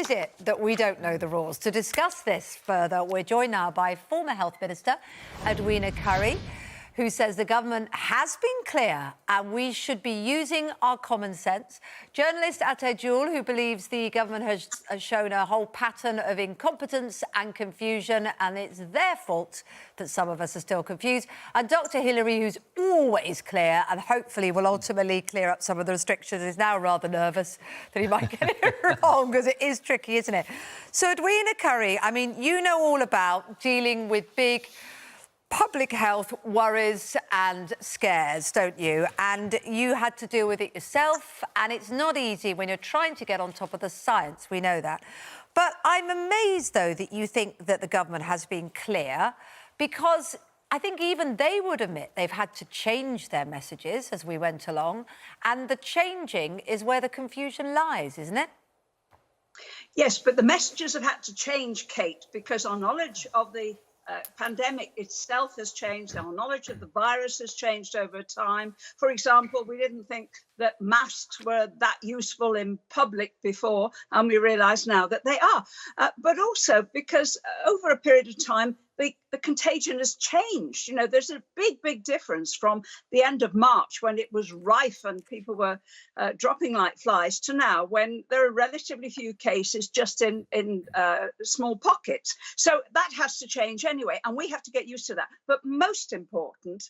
is it that we don't know the rules? To discuss this further, we're joined now by former Health Minister Edwina Currie, who says the government has been clear and we should be using our common sense. Journalist Ateh Jewel, who believes the government has shown a whole pattern of incompetence and confusion, and it's their fault that some of us are still confused. And Dr. Hillary, who's always clear and hopefully will ultimately clear up some of the restrictions, is now rather nervous that he might get it wrong, because it is tricky, isn't it? So, Edwina Currie, I mean, you know all about dealing with big public health worries and scares, don't you? And you had to deal with it yourself, and it's not easy when you're trying to get on top of the science, we know that. But I'm amazed, though, that you think that the government has been clear, because I think even they would admit they've had to change their messages as we went along, and the changing is where the confusion lies, isn't it? Yes, but the messages have had to change, Kate, because our knowledge of the pandemic itself has changed. Our knowledge of the virus has changed over time. For example, we didn't think that masks were that useful in public before, and we realise now that they are. But also because over a period of time, the contagion has changed. You know, there's a big difference from the end of March, when it was rife and people were dropping like flies, to now, when there are relatively few cases just in small pockets. So that has to change anyway, and we have to get used to that. But most important,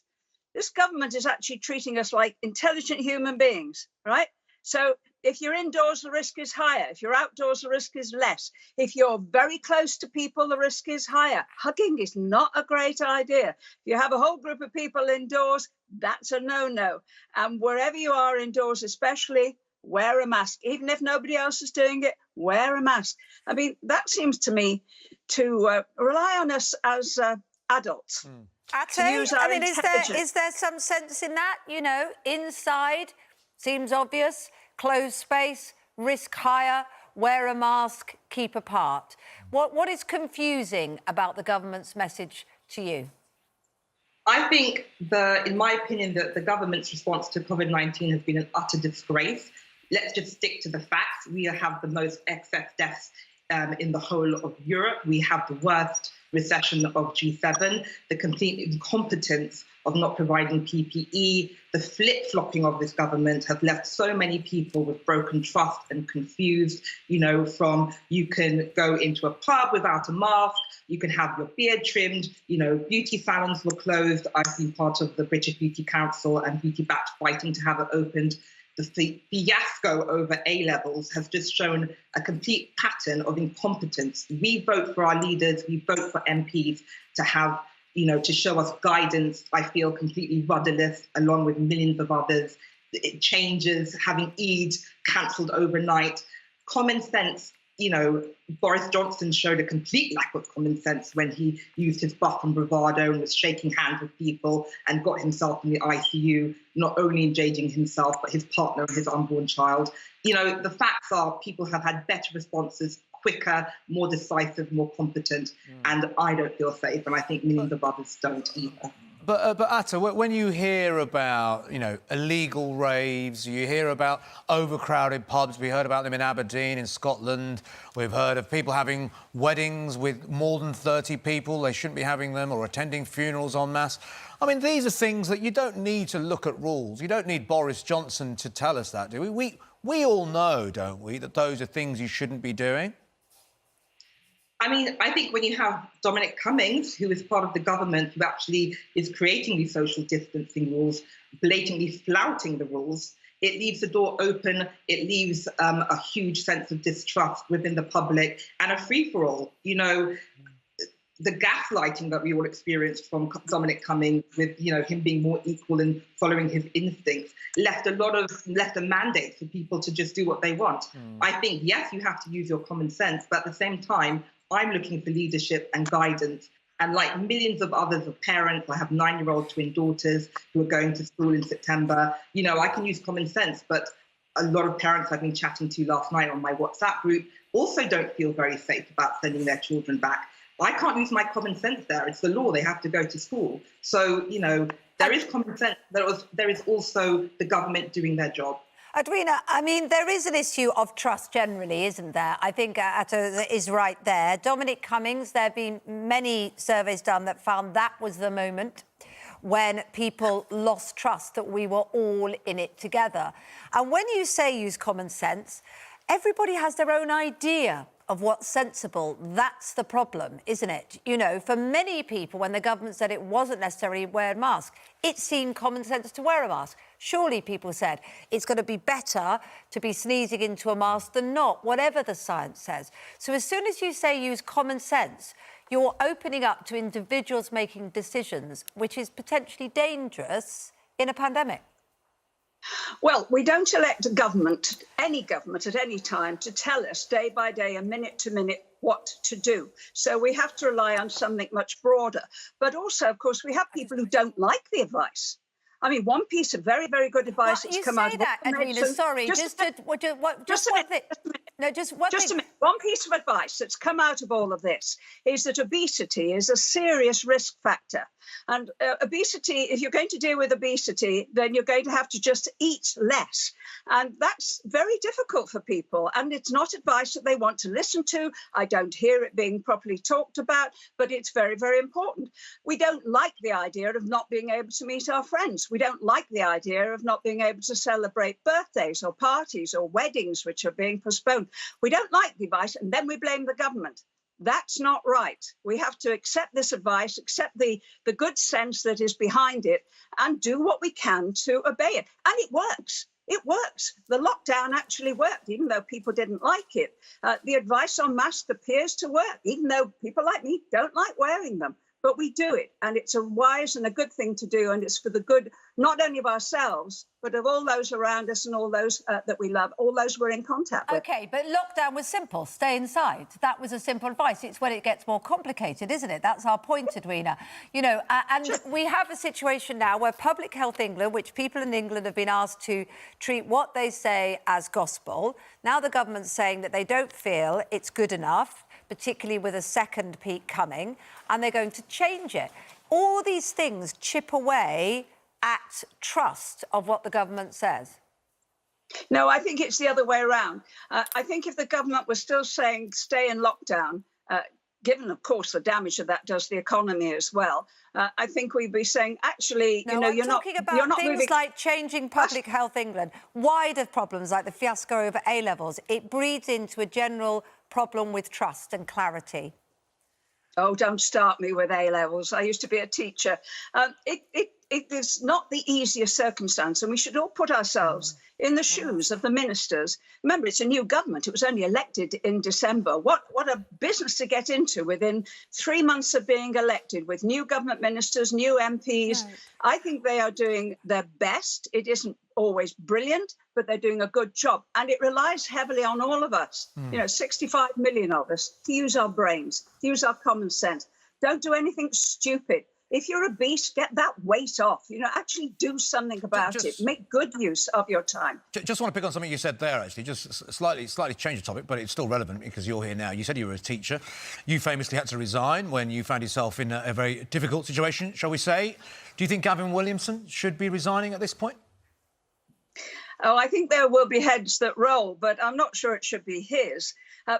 this government is actually treating us like intelligent human beings, right? So if you're indoors, the risk is higher. If you're outdoors, the risk is less. If you're very close to people, the risk is higher. Hugging is not a great idea. If you have a whole group of people indoors, that's a no-no. And wherever you are indoors, especially, wear a mask. Even if nobody else is doing it, wear a mask. I mean, that seems to me to rely on us as adults. Ateh, I mean, is there some sense in that? You know, inside seems obvious, closed space, risk higher, wear a mask, keep apart. What is confusing about the government's message to you? I think, in my opinion, that the government's response to COVID-19 has been an utter disgrace. Let's just stick to the facts. We have the most excess deaths in the whole of Europe. We have the worst recession of G7, the complete incompetence of not providing PPE, the flip-flopping of this government has left so many people with broken trust and confused, you know, from you can go into a pub without a mask, you can have your beard trimmed, you know, beauty salons were closed. I've been part of the British Beauty Council and Beauty Back fighting to have it opened. The fiasco over A-levels has just shown a complete pattern of incompetence. We vote for our leaders, we vote for MPs to have, you know, to show us guidance. I feel completely rudderless, along with millions of others. It changes, having Eid cancelled overnight. Common sense, you know, Boris Johnson showed a complete lack of common sense when he used his buff and bravado and was shaking hands with people and got himself in the ICU, not only engaging himself, but his partner and his unborn child. You know, the facts are people have had better responses, quicker, more decisive, more competent, and I don't feel safe, and I think millions of others don't either. But Ateh, when you hear about, you know, illegal raves, you hear about overcrowded pubs, we heard about them in Aberdeen, in Scotland, we've heard of people having weddings with more than 30 people, they shouldn't be having them, or attending funerals en masse. I mean, these are things that you don't need to look at rules. You don't need Boris Johnson to tell us that, do we? We all know, don't we, that those are things you shouldn't be doing? I mean, I think when you have Dominic Cummings, who is part of the government, who actually is creating these social distancing rules, blatantly flouting the rules, it leaves the door open, it leaves a huge sense of distrust within the public and a free-for-all. You know, the gaslighting that we all experienced from Dominic Cummings with, you know, him being more equal and following his instincts, left a mandate for people to just do what they want. I think, yes, you have to use your common sense, but at the same time, I'm looking for leadership and guidance. And like millions of others of parents, I have 9-year-old twin daughters who are going to school in September. You know, I can use common sense, but a lot of parents I've been chatting to last night on my WhatsApp group also don't feel very safe about sending their children back. I can't use my common sense there. It's the law. They have to go to school. So, you know, there is common sense. There is also the government doing their job. Edwina, I mean, there is an issue of trust generally, isn't there? I think Ateh is right there. Dominic Cummings, there have been many surveys done that found that was the moment when people lost trust, that we were all in it together. And when you say use common sense, everybody has their own idea of what's sensible. That's the problem, isn't it? You know, for many people, when the government said it wasn't necessary to wear a mask, it seemed common sense to wear a mask. Surely people said it's going to be better to be sneezing into a mask than not, whatever the science says. So as soon as you say use common sense, you're opening up to individuals making decisions, which is potentially dangerous in a pandemic. Well, we don't elect a government, any government at any time, to tell us day by day and minute to minute what to do. So we have to rely on something much broader. But also, of course, we have people who don't like the advice. I mean, one piece of very, very good advice that's come out of Edwina, sorry, just a minute. One piece of advice that's come out of all of this is that obesity is a serious risk factor. And obesity, if you're going to deal with obesity, then you're going to have to just eat less. And that's very difficult for people. And it's not advice that they want to listen to. I don't hear it being properly talked about, but it's very, very important. We don't like the idea of not being able to meet our friends. We don't like the idea of not being able to celebrate birthdays or parties or weddings, which are being postponed. We don't like the advice, and then we blame the government. That's not right. We have to accept this advice, accept the good sense that is behind it, and do what we can to obey it. And it works. It works. The lockdown actually worked, even though people didn't like it. The advice on masks appears to work, even though people like me don't like wearing them. But we do it, and it's a wise and a good thing to do, and it's for the good not only of ourselves, but of all those around us and all those that we love, all those we're in contact with. OK, but lockdown was simple. Stay inside. That was a simple advice. It's when it gets more complicated, isn't it? That's our point, Edwina. You know, and we have a situation now where Public Health England, which people in England have been asked to treat what they say as gospel, now the government's saying that they don't feel it's good enough, particularly with a second peak coming, and they're going to change it. All these things chip away at trust of what the government says. No, I think it's the other way around. I think if the government was still saying stay in lockdown, given, of course, the damage that does the economy as well, I think we'd be saying, actually, no, you know, you're not things moving... like changing Public Health England, wider problems like the fiasco over A-levels. It breeds into a general problem with trust and clarity. Oh, don't start me with A-levels. I used to be a teacher. It is not the easiest circumstance, and we should all put ourselves in the shoes of the ministers. Remember, it's a new government. It was only elected in December. What a business to get into within 3 months of being elected, with new government ministers, new MPs. Right. I think they are doing their best. It isn't always brilliant, but they're doing a good job. And it relies heavily on all of us, you know, 65 million of us, to use our brains, to use our common sense. Don't do anything stupid. If you're obese, get that weight off. You know, actually do something about it. Make good use of your time. Just want to pick on something you said there, actually. Just slightly change the topic, but it's still relevant because you're here now. You said you were a teacher. You famously had to resign when you found yourself in a very difficult situation, shall we say. Do you think Gavin Williamson should be resigning at this point? Oh, I think there will be heads that roll, but I'm not sure it should be his.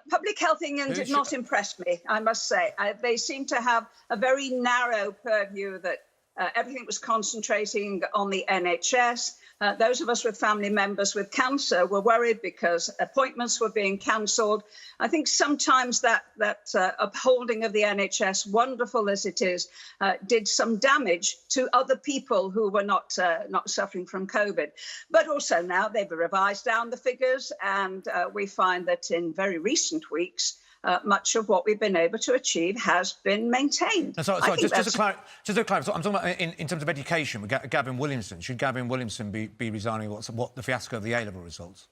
Public Health England did not impress me, I must say. They seem to have a very narrow purview that everything was concentrating on the NHS. Those of us with family members with cancer were worried because appointments were being cancelled. I think sometimes that upholding of the NHS, wonderful as it is, did some damage to other people who were not suffering from COVID. But also now they've revised down the figures, and we find that in very recent weeks, much of what we've been able to achieve has been maintained. Sorry, just to clarify, so I'm talking about in terms of education with Gavin Williamson. Should Gavin Williamson be resigning what the fiasco of the A-level results?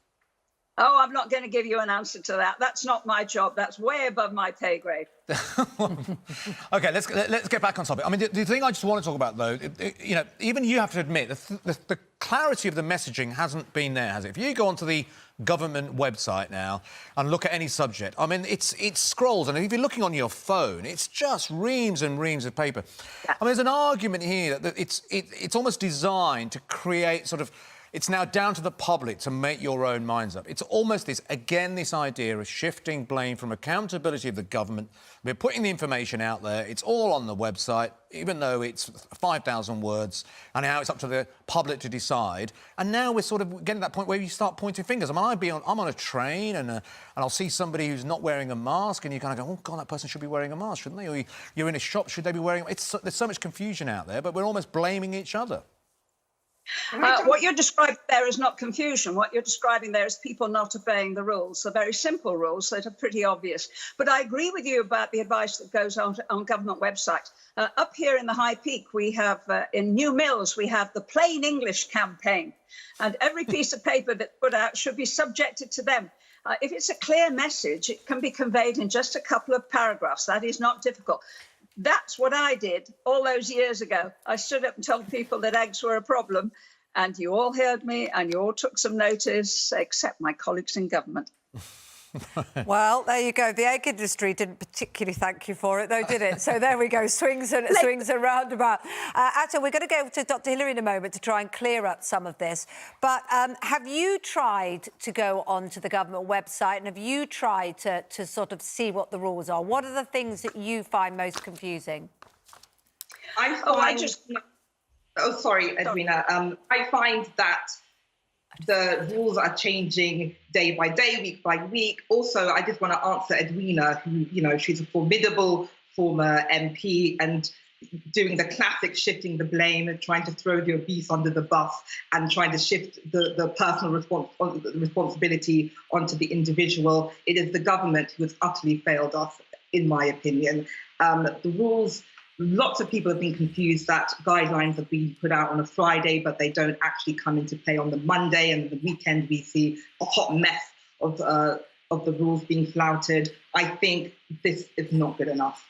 Oh, I'm not going to give you an answer to that. That's not my job. That's way above my pay grade. OK, let's get back on topic. I mean, the thing I just want to talk about, though, you know, even you have to admit, the clarity of the messaging hasn't been there, has it? If you go onto the government website now and look at any subject, I mean, it scrolls, and if you're looking on your phone, it's just reams and reams of paper. Yeah. I mean, there's an argument here that it's almost designed to create sort of it's now down to the public to make your own minds up. It's almost this idea of shifting blame from accountability of the government. We're putting the information out there. It's all on the website, even though it's 5,000 words, and now it's up to the public to decide. And now we're sort of getting to that point where you start pointing fingers. I mean, I'm on a train and I'll see somebody who's not wearing a mask, and you kind of go, oh, God, that person should be wearing a mask, shouldn't they? Or you're in a shop, should they be wearing... There's so much confusion out there, but we're almost blaming each other. What you're describing there is not confusion. What you're describing there is people not obeying the rules, the very simple rules that are pretty obvious. But I agree with you about the advice that goes on government websites. Up here in the High Peak, we have, in New Mills, we have the Plain English campaign. And every piece of paper that's put out should be subjected to them. If it's a clear message, it can be conveyed in just a couple of paragraphs. That is not difficult. That's what I did all those years ago. I stood up and told people that eggs were a problem, and you all heard me and you all took some notice, except my colleagues in government. Well, there you go. The egg industry didn't particularly thank you for it, though, did it? So there we go, swings and roundabout. Ateh, we're going to go to Dr. Hillary in a moment to try and clear up some of this. But have you tried to go onto the government website, and have you tried to sort of see what the rules are? What are the things that you find most confusing? Sorry, Edwina. I find that the rules are changing day by day, week by week. Also, I just want to answer Edwina, who, you know, she's a formidable former MP and doing the classic shifting the blame and trying to throw the obese under the bus and trying to shift the personal responsibility onto the individual. It is the government who has utterly failed us, in my opinion. The rules... Lots of people have been confused that guidelines are being put out on a Friday, but they don't actually come into play on the Monday. And the weekend, we see a hot mess of the rules being flouted. I think this is not good enough.